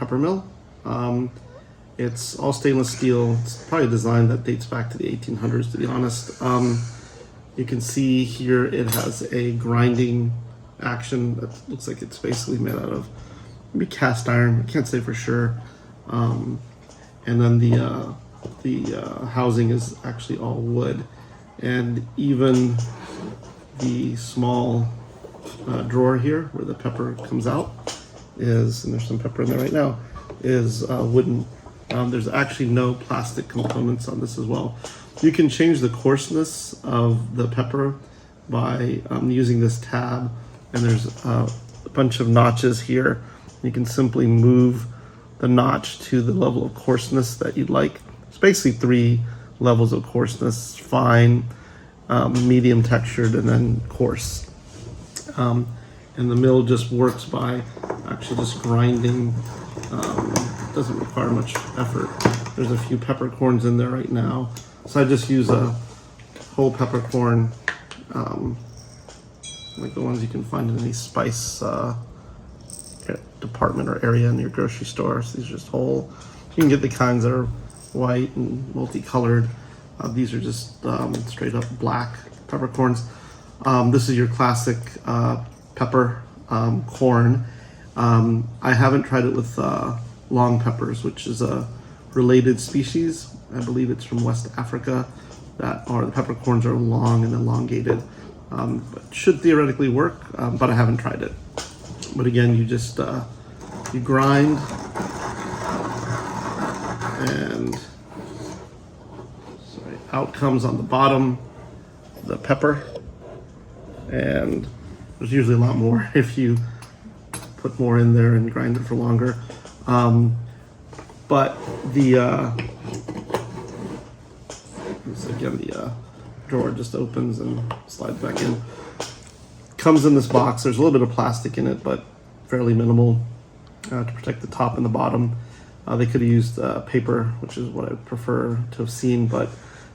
pepper mill. It's all stainless steel. It's probably a design that dates back to the 1800s, to be honest. You can see here it has a grinding action that looks like it's basically made out of maybe cast iron. I can't say for sure. And then the housing is actually all wood, and even the small drawer here where the pepper comes out is, and there's some pepper in there right now, is wooden. There's actually no plastic components on this as well. You can change the coarseness of the pepper by using this tab, and there's a bunch of notches here. You can simply move the notch to the level of coarseness that you'd like. It's basically 3 levels of coarseness: fine, medium textured, and then coarse. And the mill just works by actually just grinding. Doesn't require much effort. There's a few peppercorns in there right now, so I just use a whole peppercorn, like the ones you can find in any spice department or area in your grocery store. So these are just whole. You can get the kinds that are white and multicolored. These are just straight up black peppercorns. This is your classic pepper corn. I haven't tried it with long peppers, which is a related species. I believe it's from West Africa. That are, the peppercorns are long and elongated. But should theoretically work, but I haven't tried it. But again, you just you grind, and sorry, out comes on the bottom the pepper, and there's usually a lot more if you put more in there and grind it for longer. But again, the drawer just opens and slides back in. Comes in this box. There's a little bit of plastic in it, but fairly minimal to protect the top and the bottom. They could have used paper, which is what I would prefer to have seen, but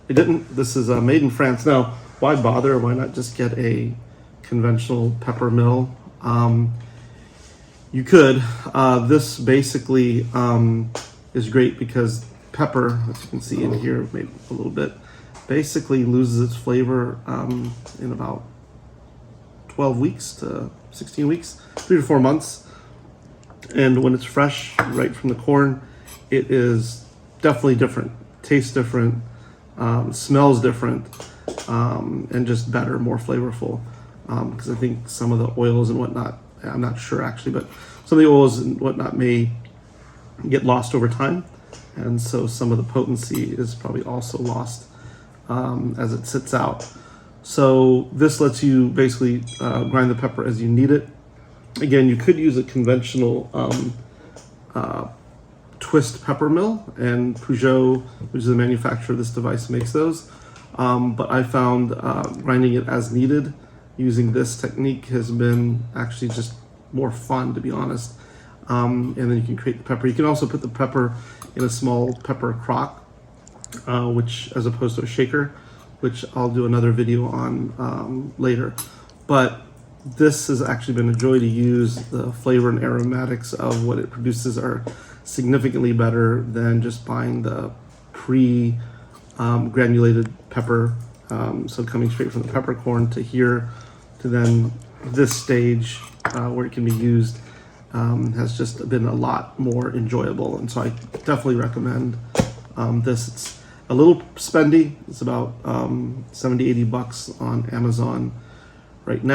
they didn't. This is made in France. Now, why bother? Why not just get a conventional pepper mill? You could. This basically is great because pepper, as you can see in here, maybe a little bit, basically loses its flavor in about 12 weeks to 16 weeks, 3 to 4 months. And when it's fresh, right from the corn, it is definitely different, tastes different, smells different, and just better, more flavorful. Because I think some of the oils and whatnot, I'm not sure actually, but some of the oils and whatnot may get lost over time. And so some of the potency is probably also lost as it sits out. So this lets you basically grind the pepper as you need it. Again, you could use a conventional twist pepper mill, and Peugeot, which is the manufacturer of this device, makes those. But I found grinding it as needed using this technique has been actually just more fun, to be honest. And then you can create the pepper. You can also put the pepper in a small pepper crock, which, as opposed to a shaker, which I'll do another video on later. But this has actually been a joy to use. The flavor and aromatics of what it produces are significantly better than just buying the granulated pepper. So coming straight from the peppercorn to here, to then this stage where it can be used, has just been a lot more enjoyable. And so I definitely recommend this. It's a little spendy. It's about $70-80 on Amazon right now.